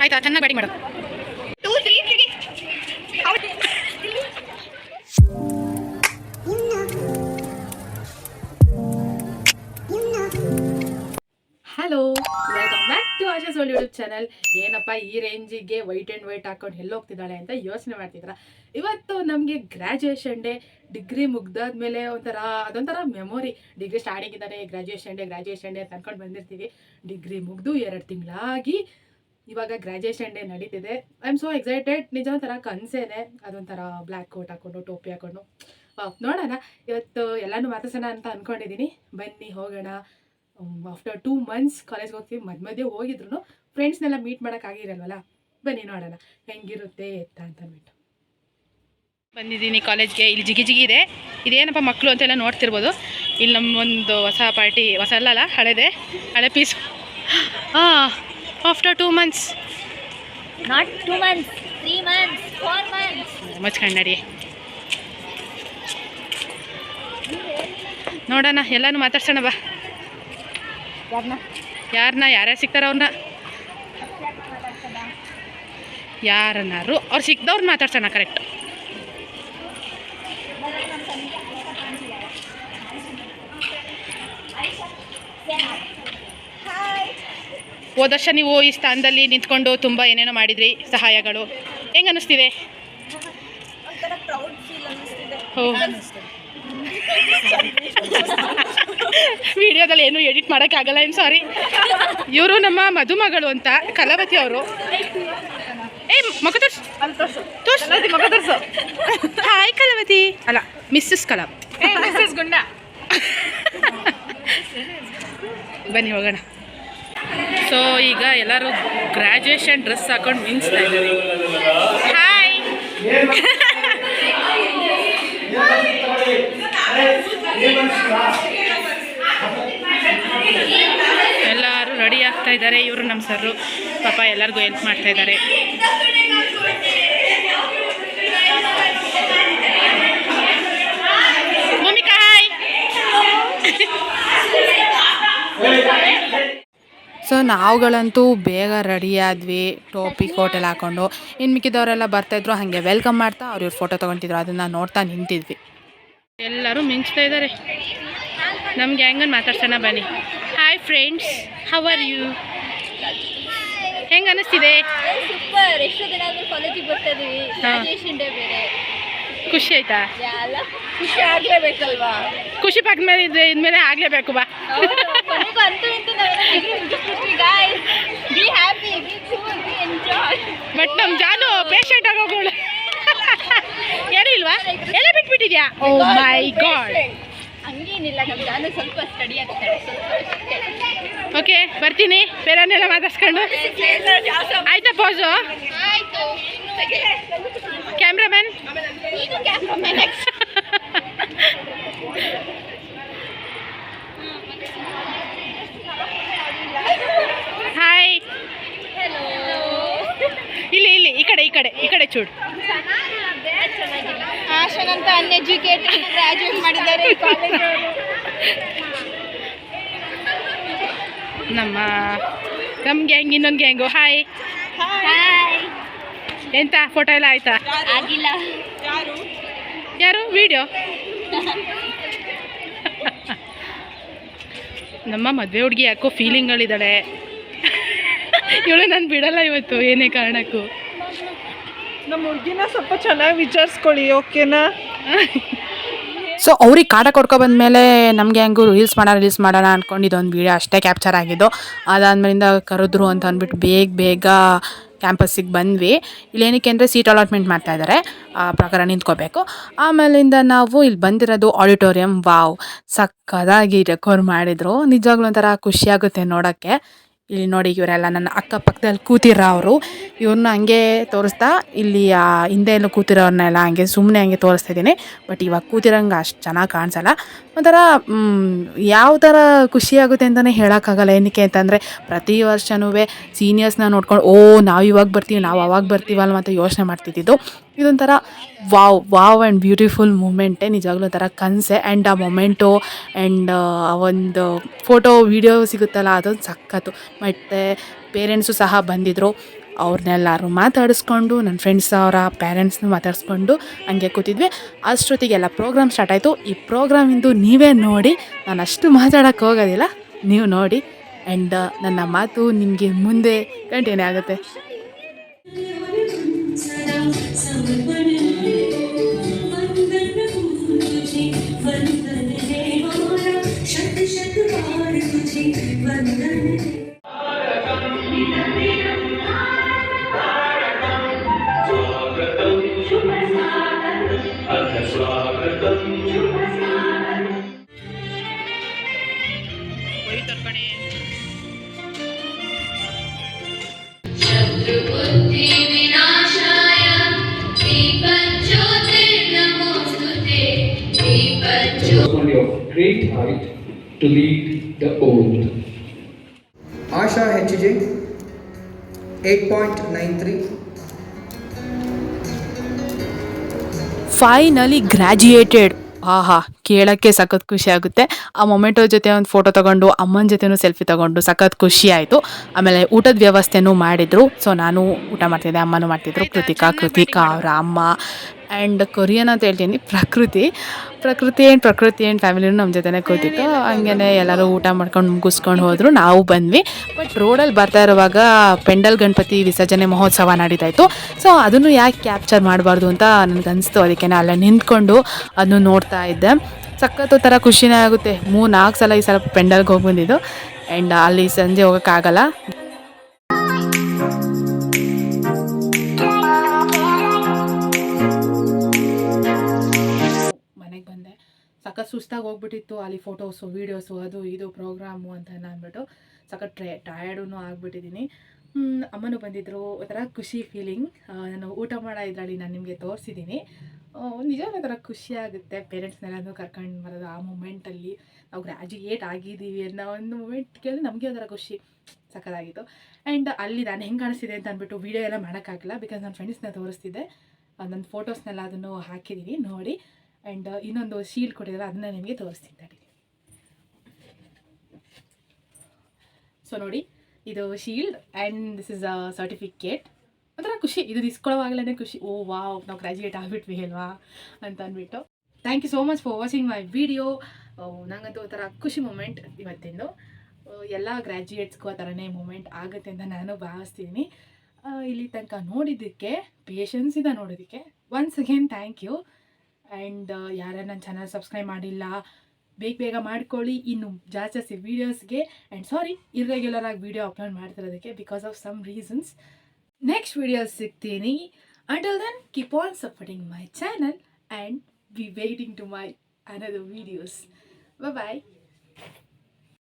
ಆಯ್ತಾ, ಚೆನ್ನಾಗಿ ಬ್ಯಾಟಿಂಗ್ ಮಾಡು. Hello, welcome back to Asha's world YouTube channel. ಏನಪ್ಪ ಈ ರೇಂಜಿಗೆ ವೈಟ್ ಆ್ಯಂಡ್ ವೈಟ್ ಹಾಕೊಂಡು ಎಲ್ಲೋಗ್ತಿದ್ದಾಳೆ ಅಂತ ಯೋಚನೆ ಮಾಡ್ತಿದ್ರ. ಇವತ್ತು ನಮಗೆ ಗ್ರ್ಯಾಜುಯೇಷನ್ ಡೇ. ಡಿಗ್ರಿ ಮುಗ್ದಾದ್ಮೇಲೆ ಅದೊಂಥರ ಮೆಮೊರಿ. ಡಿಗ್ರಿ ಸ್ಟಾರ್ಟಿಂಗ್ ಇದ್ದಾರೆ, ಗ್ರ್ಯಾಜುಯೇಷನ್ ಡೇ ಅಂತ ಅನ್ಕೊಂಡು ಬಂದಿರ್ತೀವಿ. ಡಿಗ್ರಿ ಮುಗ್ದು 2 ತಿಂಗಳಾಗಿ ಇವಾಗ ಗ್ರ್ಯಾಜುಯೇಷನ್ ಡೇ ನಡೀತಿದೆ. I am so excited. ನಿಜ ಒಂಥರ ಕನಸೇನೆ. ಅದೊಂಥರ ಬ್ಲ್ಯಾಕ್ ಕೋಟ್ ಹಾಕೊಂಡು, ಟೋಪಿ ಹಾಕೊಂಡು ನೋಡೋಣ. ಇವತ್ತು ಎಲ್ಲನೂ ಮಾತಾಡ್ಸೋಣ ಅಂತ ಅಂದ್ಕೊಂಡಿದ್ದೀನಿ. ಬನ್ನಿ ಹೋಗೋಣ. ಆಫ್ಟರ್ 2 ಮಂತ್ಸ್ ಕಾಲೇಜ್ಗೆ ಹೋಗ್ತೀವಿ. ಮಧ್ಯೆ ಹೋಗಿದ್ರು ಫ್ರೆಂಡ್ಸ್ನೆಲ್ಲ ಮೀಟ್ ಮಾಡೋಕ್ಕಾಗಿರಲ್ವಲ್ಲ. ಬನ್ನಿ ನೋಡೋಣ ಹೆಂಗಿರುತ್ತೆ ಎತ್ತ ಅಂತ ಅಂದ್ಬಿಟ್ಟು ಬಂದಿದ್ದೀನಿ ಕಾಲೇಜ್ಗೆ. ಇಲ್ಲಿ ಜಿಗಿ ಇದೆ. ಇದೇನಪ್ಪ ಮಕ್ಕಳು ಅಂತೆಲ್ಲ ನೋಡ್ತಿರ್ಬೋದು. ಇಲ್ಲಿ ನಮ್ಮೊಂದು ಹೊಸ ಪಾರ್ಟಿ, ಹೊಸ ಅಲ್ಲ ಹಳೆ piece. After 2 months, not 2 months, 3 months, 4 months. ಮಚ್ ಕಣ್ಣಾಡಿ ನೋಡೋಣ, ಎಲ್ಲನೂ ಮಾತಾಡ್ಸೋಣ ಬಾ. ಯಾರ್ಯಾರು ಸಿಗ್ತಾರ ಅವ್ರನ್ನ, ಯಾರನ್ನಾರು ಅವ್ರು ಸಿಕ್ದವ್ರನ್ನ ಮಾತಾಡ್ಸೋಣ. ಕರೆಕ್ಟ್. ಹೋದ ವರ್ಷ ನೀವು ಈ ಸ್ಥಾನದಲ್ಲಿ ನಿಂತ್ಕೊಂಡು ತುಂಬ ಏನೇನೋ ಮಾಡಿದ್ರಿ, ಸಹಾಯಗಳು. ಹೆಂಗೆ ಅನ್ನಿಸ್ತಿದೆ? ವಿಡಿಯೋದಲ್ಲಿ ಏನು ಎಡಿಟ್ ಮಾಡೋಕ್ಕಾಗಲ್ಲ, ಏನು ಸಾರಿ. ಇವರು ನಮ್ಮ ಮದುಮಗಳು ಅಂತ, ಕಲಾವತಿ ಅವರು. ಮಗ ತೋರ್ಸು. ಹಾಯ್ ಕಲಾವತಿ. ಅಲ್ಲ, ಮಿಸ್ಸಸ್ ಕಲಾವತಿ. ಗುಂಡ. ಬನ್ನಿ ಹೋಗೋಣ. ಸೊ ಈಗ ಎಲ್ಲರೂ ಗ್ರ್ಯಾಜುಯೇಷನ್ ಡ್ರೆಸ್ ಹಾಕೊಂಡು ಮಿಂಚ್ತಾ ಇದ್ದಾರೆ. ಹಾಯ್. ಎಲ್ಲರೂ ರೆಡಿ ಆಗ್ತಾ ಇದ್ದಾರೆ. ಇವರು ನಮ್ಮ ಸರ್ರು ಪಾಪ ಎಲ್ಲರಿಗೂ ಹೆಲ್ಪ್ ಮಾಡ್ತಾ ಇದ್ದಾರೆ. ಭೂಮಿಕಾ ಹಾಯ್. ಸೊ ನಾವುಗಳಂತೂ ಬೇಗ ರೆಡಿ ಆದ್ವಿ, ಟೋಪಿ ಕೋಟೆಲ್ಲ ಹಾಕ್ಕೊಂಡು. ಇನ್ನು ಮಿಕ್ಕಿದವರೆಲ್ಲ ಬರ್ತಾಯಿದ್ರು, ಹಾಗೆ ವೆಲ್ಕಮ್ ಮಾಡ್ತಾ ಅವ್ರ ಫೋಟೋ ತೊಗೊತಿದ್ರು. ಅದನ್ನು ನೋಡ್ತಾ ನಿಂತಿದ್ವಿ. ಎಲ್ಲರೂ ಮಿಂಚ್ತಾ ಇದ್ದಾರೆ. ನಮ್ಗೆ ಹೆಂಗನ್ ಮಾತಾಡ್ಸೋಣ ಬನ್ನಿ. Hi friends, how are you? ಹೆಂಗೆ ಅನ್ನಿಸ್ತಿದೆ? ಸೂಪರ್. ಎಷ್ಟು ದಿನ ಆದ್ಮೇಲೆ ಕಾಲೇಜಿಗೆ ಬರ್ತಾ ಇದೀವಿ. ಗ್ರಾಜುಯೇಷನ್ ಡೇ ಬೇರೆ. ಖುಷಿ ಆಯ್ತಾ? ಖುಷಿ ಆಗ್ಲೇಬೇಕಲ್ವಾ? ಖುಷಿ ಪಕ್ಕ ಮೇಲೆ ಇದ್ಮೇಲೆ ಆಗ್ಲೇಬೇಕು ಬಾ. ಬಟ್ ನಮ್ಮ ಜಾನು ಪೇಷಂಟ್ ಆಗೋಗಳು ಯಾರು ಇಲ್ವಾ? ಎಲ್ಲ ಬಿಟ್ಬಿಟ್ಟಿದ್ಯಾ? ಓ ಮೈ ಗಾಡ್. ಹಂಗೇನಿಲ್ಲ, ನಮ್ಮ ಜಾನು ಸ್ವಲ್ಪ ಸ್ಟಡಿ ಆಗ್ತಾಳೆ. ಓಕೆ, ಬರ್ತೀನಿ. ಬೇರೆನೆಲ್ಲ ಮಾತಾಡ್ಸ್ಕೊಂಡು. ಆಯ್ತಾ ಪೋಸು? Cameraman hi. ಇಲ್ಲಿ ಈ ಕಡೆ ಚೂಡು. ಆಶನ್ ಅಂತ ಅನ್ಎಜುಕೇಟೆಡ್ ಗ್ರಾಜುಯೇಟ್ ಮಾಡಿದ್ದಾರೆ ಕಾಲೇಜವರು. ನಮ್ಮ ಗ್ಯಾಂಗ್, ಇನ್ನೊಂದು ಗ್ಯಾಂಗು. ಹಾಯ್. ಎಂತ ಫೋಟೋ ಎಲ್ಲ ಆಯ್ತಾ? ಆಗಿಲ್ಲ. ಯಾರು ವಿಡಿಯೋ? ನಮ್ಮ ಮದುವೆ ಹುಡುಗಿ ಯಾಕೋ ಫೀಲಿಂಗ್ಗಳಿದ್ದಾಳೆ. ಇವಳು ನಾನು ಬಿಡಲ್ಲ ಇವತ್ತು ಏನೇ ಕಾರಣಕ್ಕೂ. ನಮ್ಮ ಹುಡುಗಿನ ಸ್ವಲ್ಪ ಚೆನ್ನಾಗಿ ವಿಚಾರಿಸ್ಕೊಳ್ಳಿ, ಓಕೆನಾ? ಸೊ ಅವ್ರಿಗೆ ಕಾಟ ಕೊಡ್ಕೊಬಂದ್ಮೇಲೆ ನಮಗೆ ಹೆಂಗೂ ರೀಲ್ಸ್ ಮಾಡೋಣ ಅಂದ್ಕೊಂಡು ಇದೊಂದು ವೀಡಿಯೋ ಅಷ್ಟೇ ಕ್ಯಾಪ್ಚರ್ ಆಗಿದ್ದು. ಅದಾದ್ಮೇಲಿಂದ ಕರೆದ್ರು ಅಂತ ಅಂದ್ಬಿಟ್ಟು ಬೇಗ ಕ್ಯಾಂಪಸ್ಸಿಗೆ ಬಂದ್ವಿ. ಇಲ್ಲೇನಕ್ಕೆ ಅಂದರೆ ಸೀಟ್ ಅಲಾಟ್ಮೆಂಟ್ ಮಾಡ್ತಾಯಿದ್ದಾರೆ, ಆ ಪ್ರಕಾರ ನಿಂತ್ಕೋಬೇಕು. ಆಮೇಲಿಂದ ನಾವು ಇಲ್ಲಿ ಬಂದಿರೋದು ಆಡಿಟೋರಿಯಂ. ವಾವ್, ಸಕ್ಕದಾಗಿ ಡೆಕೋರ್ ಮಾಡಿದರು. ನಿಜವಾಗ್ಲೂ ಒಂಥರ ಖುಷಿಯಾಗುತ್ತೆ ನೋಡೋಕ್ಕೆ. ಇಲ್ಲಿ ನೋಡಿ, ಇವರೆಲ್ಲ ನನ್ನ ಅಕ್ಕಪಕ್ಕದಲ್ಲಿ ಕೂತಿರೋ ಅವರು. ಇವ್ರನ್ನ ಹಂಗೆ ತೋರಿಸ್ತಾ ಇಲ್ಲಿ ಹಿಂದೆ ಎಲ್ಲ ಕೂತಿರೋರ್ನೆಲ್ಲ ಸುಮ್ಮನೆ ಹಂಗೆ ತೋರಿಸ್ತಾ ಇದ್ದೀನಿ. ಬಟ್ ಇವಾಗ ಕೂತಿರೋಂಗೆ ಅಷ್ಟು ಚೆನ್ನಾಗಿ ಕಾಣಿಸಲ್ಲ. ಒಂಥರ ಯಾವ ಥರ ಖುಷಿಯಾಗುತ್ತೆ ಅಂತಲೇ ಹೇಳೋಕ್ಕಾಗಲ್ಲ. ಏನಕ್ಕೆ ಅಂತಂದರೆ ಪ್ರತಿ ವರ್ಷವೂ ಸೀನಿಯರ್ಸ್ನ ನೋಡ್ಕೊಂಡು ನಾವು ಇವಾಗ ಬರ್ತೀವಿ, ನಾವು ಅವಾಗ ಬರ್ತೀವಲ್ವ ಅಂತ ಯೋಚನೆ ಮಾಡ್ತಿದ್ದಿದ್ದು. ಇದೊಂಥರ ವಾವ್ ಆ್ಯಂಡ್ ಬ್ಯೂಟಿಫುಲ್ ಮೂಮೆಂಟೇ. ನಿಜವಾಗ್ಲೂ ಒಂಥರ ಕನಸೆ. ಆ್ಯಂಡ್ ಆ ಮೊಮೆಂಟು ಆ್ಯಂಡ್ ಒಂದು ಫೋಟೋ ವೀಡಿಯೋ ಸಿಗುತ್ತಲ್ಲ, ಅದೊಂದು ಸಖತ್ತು. ಮತ್ತು ಪೇರೆಂಟ್ಸು ಸಹ ಬಂದಿದ್ದರು. ಅವ್ರನ್ನೆಲ್ಲರೂ ಮಾತಾಡಿಸ್ಕೊಂಡು ನನ್ನ ಫ್ರೆಂಡ್ಸ್ ಅವರ ಪೇರೆಂಟ್ಸ್ನೂ ಮಾತಾಡಿಸ್ಕೊಂಡು ಹಂಗೆ ಕೂತಿದ್ವಿ. ಅಷ್ಟೊತ್ತಿಗೆಲ್ಲ ಪ್ರೋಗ್ರಾಮ್ ಸ್ಟಾರ್ಟ್ ಆಯಿತು. ಈ ಪ್ರೋಗ್ರಾಮಿಂದು ನೀವೇ ನೋಡಿ, ನಾನು ಅಷ್ಟು ಮಾತಾಡೋಕ್ಕೆ ಹೋಗೋದಿಲ್ಲ, ನೀವು ನೋಡಿ. ಆ್ಯಂಡ್ ನನ್ನ ಮಾತು ನಿಮಗೆ ಮುಂದೆ ಕಂಟಿನ್ಯೂ ಆಗುತ್ತೆ. Somebody of great height to lead the oath. Asha HJ 8.93. Finally graduated. ಆಹಾ, ಕೇಳೋಕ್ಕೆ ಸಖತ್ ಖುಷಿ ಆಗುತ್ತೆ. ಆ ಮೊಮೆಂಟೋ ಜೊತೆ ಒಂದು ಫೋಟೋ ತೊಗೊಂಡು ಅಮ್ಮನ ಜೊತೆನೂ ಸೆಲ್ಫಿ ತೊಗೊಂಡು ಸಖತ್ ಖುಷಿ ಆಯಿತು. ಆಮೇಲೆ ಊಟದ ವ್ಯವಸ್ಥೆನೂ ಮಾಡಿದರು. ಸೊ ನಾನು ಊಟ ಮಾಡ್ತಿದ್ದೆ, ಅಮ್ಮನೂ ಮಾಡ್ತಿದ್ರು. ಕೃತಿಕಾ ಅವರ ಅಮ್ಮ ಆ್ಯಂಡ್ ಕೊರಿಯನ್ ಅಂತ ಹೇಳ್ತೀನಿ, ಪ್ರಕೃತಿ ಆ್ಯಂಡ್ ಫ್ಯಾಮಿಲಿನೂ ನಮ್ಮ ಜೊತೆನೇ ಕೂತಿತ್ತು. ಹಂಗೇ ಎಲ್ಲರೂ ಊಟ ಮಾಡ್ಕೊಂಡು ಮುಗಿಸ್ಕೊಂಡು ಹೋದರು. ನಾವು ಬಂದ್ವಿ. ಬಟ್ ರೋಡಲ್ಲಿ ಬರ್ತಾ ಇರುವಾಗ ಪೆಂಡಲ್ ಗಣಪತಿ ವಿಸರ್ಜನೆ ಮಹೋತ್ಸವ ನಡೀತಾಯಿತ್ತು. ಸೊ ಅದನ್ನು ಯಾಕೆ ಕ್ಯಾಪ್ಚರ್ ಮಾಡಬಾರ್ದು ಅಂತ ನನಗನ್ನಿಸ್ತು. ಅದಕ್ಕೆ ಅಲ್ಲೇ ನಿಂತ್ಕೊಂಡು ಅದನ್ನು ನೋಡ್ತಾ ಇದ್ದೆ. ಸಖತ್ತು ಥರ ಖುಷಿನೇ ಆಗುತ್ತೆ. 3-4 ಸಲ ಈ ಸಲ ಪೆಂಡಲ್ಗೆ ಹೋಗಿ ಬಂದಿದ್ದು. ಆ್ಯಂಡ್ ಅಲ್ಲಿ ಸಂಜೆ ಹೋಗೋಕ್ಕಾಗಲ್ಲ. ಸಖತ್ ಸುಸ್ತಾಗಿ ಹೋಗ್ಬಿಟ್ಟಿತ್ತು. ಅಲ್ಲಿ ಫೋಟೋಸು ವೀಡಿಯೋಸು ಅದು ಇದು ಪ್ರೋಗ್ರಾಮು ಅಂತ ಅಂದ್ಬಿಟ್ಟು ಸಖತ್ ಟಯರ್ಡೂ ಆಗಿಬಿಟ್ಟಿದ್ದೀನಿ. ಅಮ್ಮನೂ ಬಂದಿದ್ದರು. ಒಂಥರ ಖುಷಿ ಫೀಲಿಂಗ್. ನಾನು ಊಟ ಮಾಡೋ ಇದರಲ್ಲಿ ನಾನು ನಿಮಗೆ ತೋರಿಸಿದ್ದೀನಿ. ನಿಜ ಒಂಥರ ಖುಷಿ ಆಗುತ್ತೆ ಪೇರೆಂಟ್ಸ್ನೆಲ್ಲನೂ ಕರ್ಕೊಂಡು ಬರೋದು. ಆ ಮೂಮೆಂಟಲ್ಲಿ ನಾವು ಗ್ರ್ಯಾಜುಯೇಟ್ ಆಗಿದ್ದೀವಿ ಅನ್ನೋ ಒಂದು ಮೂಮೆಂಟ್ ಕೇಳಿ ನಮಗೆ ಒಂಥರ ಖುಷಿ ಸಖತ್ತಾಗಿತ್ತು. ಆ್ಯಂಡ್ ಅಲ್ಲಿ ನಾನು ಹೆಂಗೆ ಕಾಣಿಸ್ತಿದೆ ಅಂತ ಅಂದ್ಬಿಟ್ಟು ವೀಡಿಯೋ ಎಲ್ಲ ಮಾಡೋಕ್ಕಾಗಲ್ಲ, ಬಿಕಾಸ್ ನನ್ನ ಫ್ರೆಂಡ್ಸ್ನ ತೋರಿಸ್ತಿದ್ದೆ. ನನ್ನ ಫೋಟೋಸ್ನೆಲ್ಲ ಅದನ್ನು ಹಾಕಿದ್ದೀನಿ ನೋಡಿ. ಆ್ಯಂಡ್ ಇನ್ನೊಂದು ಶೀಲ್ಡ್ ಕೊಟ್ಟಿದ್ದಾರೆ, ಅದನ್ನ ನಿಮಗೆ ತೋರಿಸ್ತಿದ್ದೀನಿ. ಸೊ ನೋಡಿ, ಇದು shield and this is a certificate. ಒಂಥರ ಖುಷಿ, ಇದು ಇಸ್ಕೊಳ್ಳೋವಾಗಲೇ ಖುಷಿ. ಓ ವಾವ್, ನಾವು ಗ್ರ್ಯಾಜುಯೇಟ್ ಆಗಿಬಿಟ್ವಿ ಅಲ್ವಾ ಅಂತ ಅಂದ್ಬಿಟ್ಟು. Thank you so much for watching my video. ನನಗಂತೂ ಒಂಥರ ಖುಷಿ ಮೂಮೆಂಟ್ ಇವತ್ತಿಂದು. ಎಲ್ಲ ಗ್ರ್ಯಾಜುಯೇಟ್ಸ್ಗೂ ಆ ಥರನೇ ಮೂಮೆಂಟ್ ಆಗುತ್ತೆ ಅಂತ ನಾನು ಭಾವಿಸ್ತೀನಿ. ಇಲ್ಲಿ ತನಕ ನೋಡಿದ್ದಕ್ಕೆ, ಪೇಷನ್ಸಿಂದ ನೋಡೋದಕ್ಕೆ once again thank you. And ಯಾರು ನನ್ನ ಚಾನಲ್ ಸಬ್ಸ್ಕ್ರೈಬ್ ಮಾಡಿಲ್ಲ, ಬೇಗ ಮಾಡ್ಕೊಳ್ಳಿ. ಇನ್ನು ಜಾಸ್ತಿ ವೀಡಿಯೋಸ್ಗೆ. ಆ್ಯಂಡ್ ಸಾರಿ, ಇರ್ರೆಗ್ಯುಲರಾಗಿ ವೀಡಿಯೋ ಅಪ್ಲೋಡ್ ಮಾಡ್ತಿರೋದಕ್ಕೆ because of some reasons. Next videos ಸಿಗ್ತೀನಿ. Until then keep on supporting my channel and be waiting to my another videos. Bye bye.